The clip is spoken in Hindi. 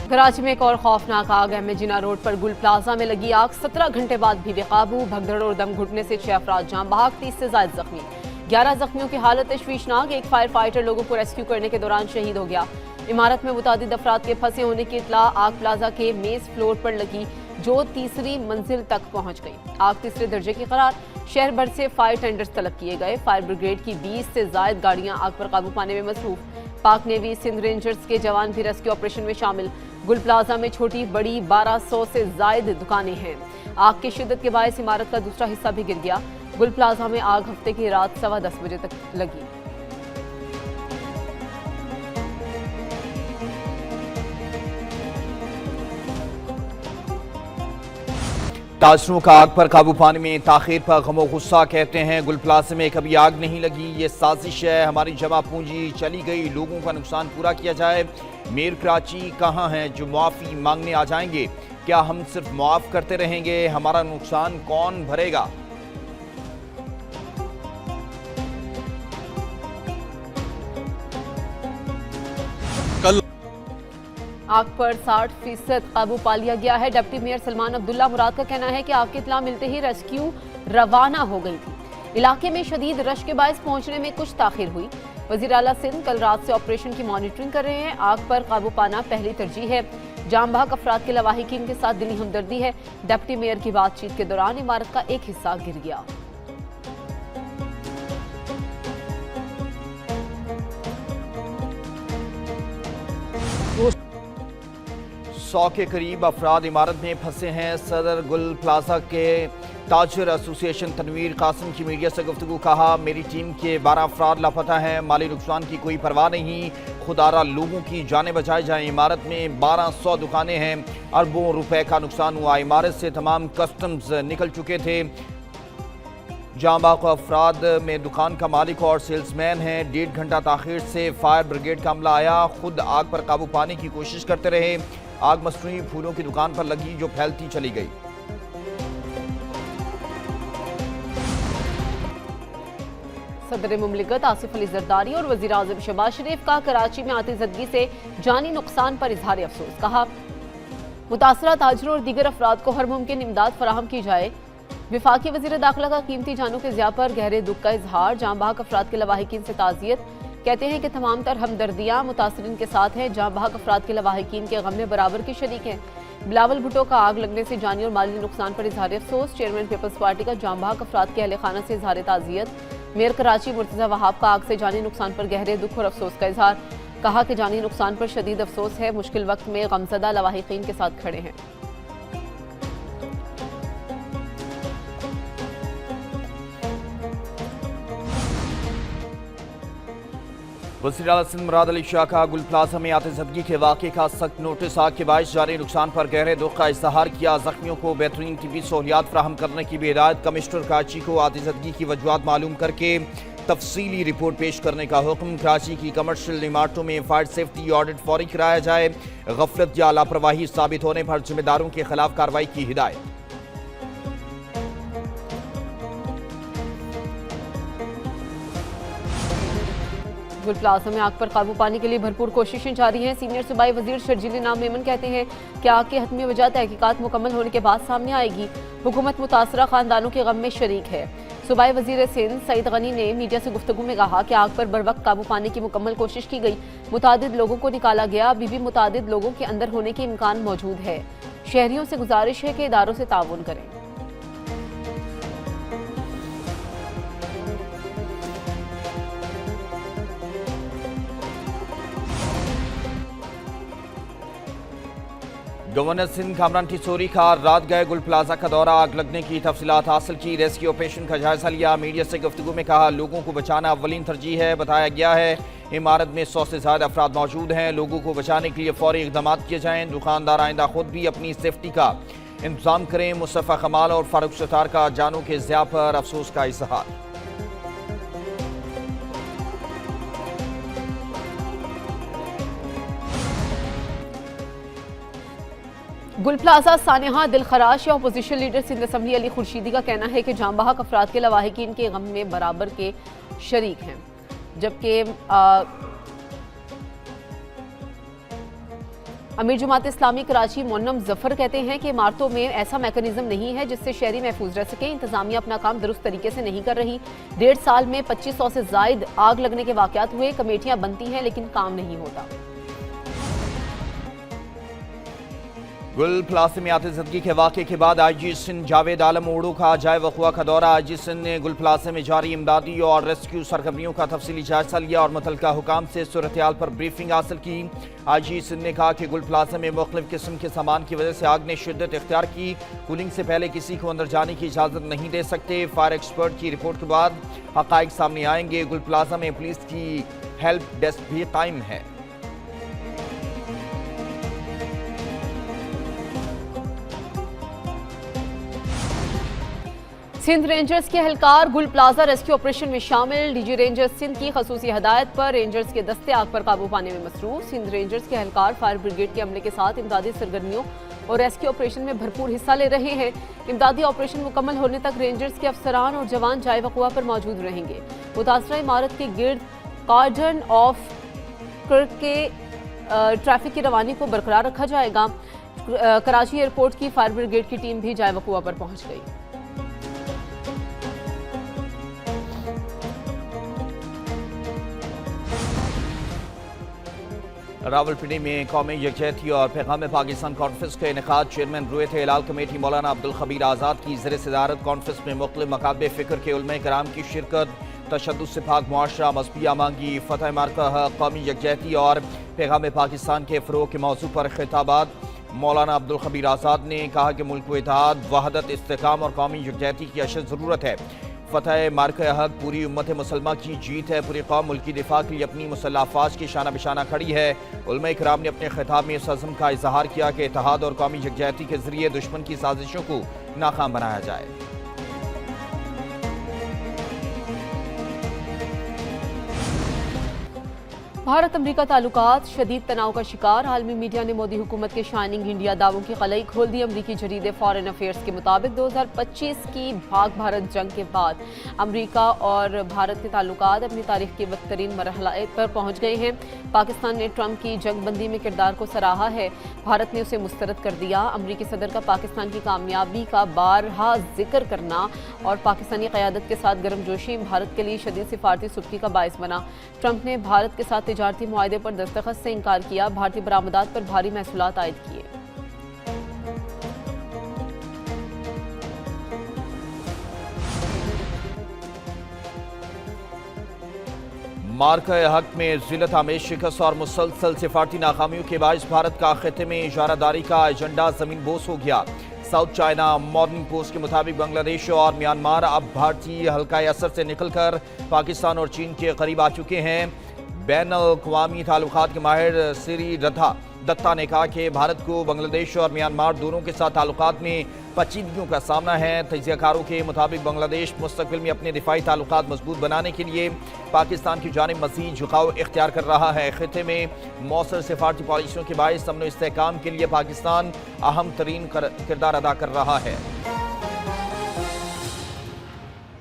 कराची में एक और खौफनाक आग है। जिना रोड पर गुल प्लाजा में लगी आग 17 घंटे बाद भी बेकाबू। भगदड़ और दम घुटने से 6 अफराद जान बहक, 30 से ज्यादा जख्मी। 11 जख्मियों की हालत तशवीशनाक। एक फायर फाइटर लोगों को रेस्क्यू करने के दौरान शहीद हो गया। इमारत में मुतादिद अफराद के फंसे होने की इतला। आग प्लाजा के मेज फ्लोर पर लगी जो तीसरी मंजिल तक पहुंच गई। आग तीसरे दर्जे की करार। शहर भर से फायर टेंडर्स तलब किए गए। फायर ब्रिगेड की 20 से ज्यादा गाड़ियां आग पर काबू पाने में मसरूफ। पाक नेवी, सिंध रेंजर्स के जवान भी रेस्क्यू ऑपरेशन में शामिल। गुल प्लाजा में छोटी बड़ी 1200 से ज्यादा दुकानें हैं। आग की शिद्दत के बायस इमारत का दूसरा हिस्सा भी गिर गया। गुल प्लाजा में आग हफ्ते की रात 10:15 बजे तक लगी। ताजरों का आग पर काबू पाने में ताखीर पर गमो गुस्सा। कहते हैं गुल प्लाजा में कभी आग नहीं लगी, ये साजिश है। हमारी जमा पूंजी चली गई, लोगों का नुकसान पूरा किया जाए। मेयर कराची कहाँ हैं जो मुआफ़ी मांगने आ जाएंगे? क्या हम सिर्फ मुआफ़ करते रहेंगे? हमारा नुकसान कौन भरेगा? आग पर 60% काबू पा लिया गया है। डिप्टी मेयर सलमान अब्दुल्ला मुराद का कहना है कि आग की इत्तला मिलते ही रेस्क्यू रवाना हो गई थी। इलाके में शदीद रश के बायस पहुंचने में कुछ ताखिर हुई। वज़ीर आला सिंध कल रात से ऑपरेशन की मॉनिटरिंग कर रहे हैं। आग पर काबू पाना पहली तरजीह है। जाम बहक अफराद के लवाहिकीन के साथ दिली हमदर्दी है। डिप्टी मेयर की बातचीत के दौरान इमारत का एक हिस्सा गिर गया। सौ के करीब अफराद इमारत में फंसे हैं। सदर गुल प्लाजा के ताजर एसोसिएशन तनवीर कासिम की मीडिया से गुफ्तगू। कहा, मेरी टीम के 12 अफराद लापता हैं। माली नुकसान की कोई परवाह नहीं, खुदारा लोगों की जानें बचाई जाएं। इमारत में 1200 दुकानें हैं, अरबों रुपए का नुकसान हुआ। इमारत से तमाम कस्टम्स निकल चुके थे। जांबा को अफराद में दुकान का मालिक और सेल्समैन है। 1.5 घंटा ताखीर से फायर ब्रिगेड का अमला आया, खुद आग पर काबू पाने की कोशिश करते रहे। आग मसनूई फूलों की दुकान पर लगी जो फैलती चली गई। सदर मुमलिकत आसिफ अली जरदारी और वज़ीर आज़म शहबाज शरीफ का कराची में आतिशज़दगी से जानी नुकसान पर इजहार अफसोस। कहा, मुतासरा ताजरों और दीगर अफराद को हर मुमकिन इमदाद फराहम की जाए। विफाकी वज़ीर दाखिला का कीमती जानों के ज़िया पर गहरे दुख का इजहार। जाम बहक अफराद के लवाहिकीन से ताज़ियत। कहते हैं कि तमाम तर हमदर्दियाँ मुतासरीन के साथ हैं। जाम बहक अफराद के लवाहिकीन के गम में बराबर के शरीक हैं। बिलावल भुट्टो का आग लगने से जानी और माली नुकसान पर इजहार अफसोस। चेयरमैन पीपल्स पार्टी का जाम बहक अफराद के अहले खाना से इजहार ताज़ियत। मेयर कराची मुर्तज़ा वहाब का आग से जानी नुकसान पर गहरे दुख और अफसोस का इजहार। कहा कि जानी नुकसान पर शदीद अफसोस है। मुश्किल वक्त में गमज़दा लवाहिकीन के साथ खड़े हैं। वज़ीर आला सिंध मुराद अली शाह का गुल प्लाजा में आतिशज़दगी के वाक़े का सख्त नोटिस। आग के बायस जारी नुकसान पर गहरे दुख का इज़हार किया। ज़ख्मियों को बेहतरीन तिब्बी सहूलियात फराहम करने की भी हिदायत। कमिश्नर कराची को आतिशज़दगी की वजूहात मालूम करके तफसीली रिपोर्ट पेश करने का हुक्म। कराची की कमर्शियल इमारतों में फायर सेफ्टी ऑडिट फौरी कराया जाए। गफलत या लापरवाही साबित होने पर जिम्मेदारों के खिलाफ कार्रवाई की हिदायत। गुल प्लाजा में आग पर काबू पाने के लिए भरपूर कोशिशें जारी हैं। सीनियर सूबाई वजीर शर्जील नाम मेमन कहते हैं कि आग की हतमी वजह तहकीकात मुकम्मल होने के बाद सामने आएगी। हुकूमत मुतासरा खानदानों के गम में शरीक है। सूबाई वजीर सिंध सईद गनी ने मीडिया से गुफ्तगू में कहा कि आग पर बरवक्त काबू पाने की मुकम्मल कोशिश की गई। मुतादिद लोगों को निकाला गया। अभी भी मुतादिद लोगों के अंदर होने के इम्कान मौजूद है। शहरियों से गुजारिश है कि इदारों से ताउन करें। गवर्नर सिंध कामरान टिसोरी का रात गए गुल प्लाजा का दौरा। आग लगने की तफसीलात हासिल की। रेस्क्यू ऑपरेशन का जायजा लिया। मीडिया से गुफ्तगू में कहा, लोगों को बचाना अव्वलीन तरजीह है। बताया गया है इमारत में 100 से ज्यादा अफराद मौजूद हैं। लोगों को बचाने के लिए फौरी इक़दाम किए जाएँ। दुकानदार आइंदा खुद भी अपनी सेफ्टी का इंतजाम करें। मुस्तफ़ा कमाल और फारूक सत्तार का जानों के ज़िया पर अफसोस का इजहार। गुल प्लाजा सानिहा दिलखराश या opposition leader Sindh assembly Ali Khurshidi का कहना है कि जाम बहक अफराद के लवाहिकीन के गम में बराबर के शरीक हैं। जबकि अमीर जमात इस्लामी कराची मोन्नम जफर कहते हैं कि इमारतों में ऐसा मैकेनिज्म नहीं है जिससे शहरी महफूज रह सके। इंतजामिया अपना काम दुरुस्त तरीके से नहीं कर रही। 1.5 साल में 2500 से जायद आग लगने के वाकयात हुए। कमेटियां बनती हैं लेकिन काम नहीं होता। गुल प्लाजा में आतिशबाजी के वाक़े के बाद IG सिंध जावेद आलम ओडो का जाए वक़ुआ का दौरा। IG सिंध ने गुल प्लाजा में जारी इमदादी और रेस्क्यू सरगर्मियों का तफसीली जायजा लिया और मुतल्लिका हुकाम से सूरत हाल पर ब्रीफिंग हासिल की। IG सिंध ने कहा कि गुल प्लाजा में मुख्तलिफ किस्म के सामान की वजह से आग ने शिद्दत इख्तियार की। कूलिंग से पहले किसी को अंदर जाने की इजाज़त नहीं दे सकते। फायर एक्सपर्ट की रिपोर्ट के बाद हक़ाइक़ सामने आएंगे। गुल प्लाजा में पुलिस की हेल्प डेस्क भी कायम है। सिंध रेंजर्स के एहलकार गुल प्लाजा रेस्क्यू ऑपरेशन में शामिल। डीजी रेंजर्स सिंध की खसूसी हदायत पर रेंजर्स के दस्ते आग पर काबू पाने में मसरूफ। सिंध रेंजर्स के एहलकार फायर ब्रिगेड के अमले के साथ इमदादी सरगर्मियों और रेस्क्यू ऑपरेशन में भरपूर हिस्सा ले रहे हैं। इमदादी ऑपरेशन मुकम्मल होने तक रेंजर्स के अफसरान और जवान जाए वक़ुआ पर मौजूद रहेंगे। मुतासरा इमारत के गिर्द कार्डन ऑफ के ट्रैफिक की रवानी को बरकरार रखा जाएगा। कराची एयरपोर्ट की फायर ब्रिगेड की टीम भी जाए वक़ुआ पर पहुंच गई। रावलपिंडी में कौमी यकजहती और पैगाम पाकिस्तान कॉन्फ्रेंस का इनेकाद। चेयरमैन रुयत हिलाल कमेटी मौलाना अब्दुल खबीर आज़ाद की ज़ेर सदारत कॉन्फ्रेंस में मुख्तलिफ मकातबे फ़िक्र के उलमा कराम की शिरकत। तशद्दुद से पाक मुआशरा, मज़हबी आमांगी, फ़तह मार्का, कौमी यकजहती और पैगाम पाकिस्तान के फ़रोग़ के मौज़ू पर खिताबात। मौलाना अब्दुल खबीर आज़ाद ने कहा कि मुल्क को इत्तेहाद, वहदत, इस्तेहकाम और कौमी यकजहती की अशद ज़रूरत है। फ़तह मार्का हक पूरी उम्मत मुसलमा की जीत है। पूरी कौम मुल्की दिफा के लिए अपनी मुसल्लह अफ़वाज की शाना बिशाना खड़ी है। उलमा इकराम ने अपने खिताब में इस अज़्म का इज़हार किया कि इत्तेहाद और कौमी यकजहती के ज़रिए दुश्मन की साजिशों को नाकाम बनाया जाए। भारत अमरीका ताल्लुकात शदीद तनाव का शिकार। आलमी मीडिया ने मोदी हुकूमत के शाइनिंग इंडिया दावों की कलई खोल दी। अमरीकी जरीदे फॉरेन अफेयर्स के मुताबिक 2025 की भाग भारत जंग के बाद अमरीका और भारत के ताल्लुकात अपनी तारीख के बदतरीन मरहला पर पहुंच गए हैं। पाकिस्तान ने ट्रंप की जंगबंदी में किरदार को सराहा है। भारत ने उसे मुस्तरद कर दिया। अमरीकी सदर का पाकिस्तान की कामयाबी का बारहा जिक्र करना और पाकिस्तानी क़यादत के साथ गर्मजोशी भारत के लिए शदीद सिफारती सुख्ती का बायस बना। ट्रंप ने भारत के साथ तिजारती मुआहदे पर दस्तखत से इनकार किया। भारतीय बरामदात पर भारी महसूलात आयद किए। मार्का हक में जिलत आमेज शिकस्त और मुसलसल सिफारती नाकामियों के बायस भारत का खिते में इजारादारी का एजेंडा जमीन बोस हो गया। साउथ चाइना मॉर्निंग पोस्ट के मुताबिक बांग्लादेश और म्यांमार अब भारतीय हल्का असर से निकलकर पाकिस्तान और चीन के करीब आ चुके हैं। बैन-अल-अक़वामी ताल्लुकात के माहिर सिरी दत्ता ने कहा कि भारत को बांग्लादेश और म्यांमार दोनों के साथ ताल्लुकात में पेचीदगियों का सामना है। तजियाकारों के मुताबिक बांग्लादेश मुस्तक़बिल में अपने दिफाई ताल्लुकात मजबूत बनाने के लिए पाकिस्तान की जानिब मज़ीद झुकाव इख्तियार कर रहा है। खिते में मौसर सिफारती पॉलिसियों के बायस अमन व इस्तेहकाम के लिए पाकिस्तान अहम तरीन किरदार अदा कर रहा है।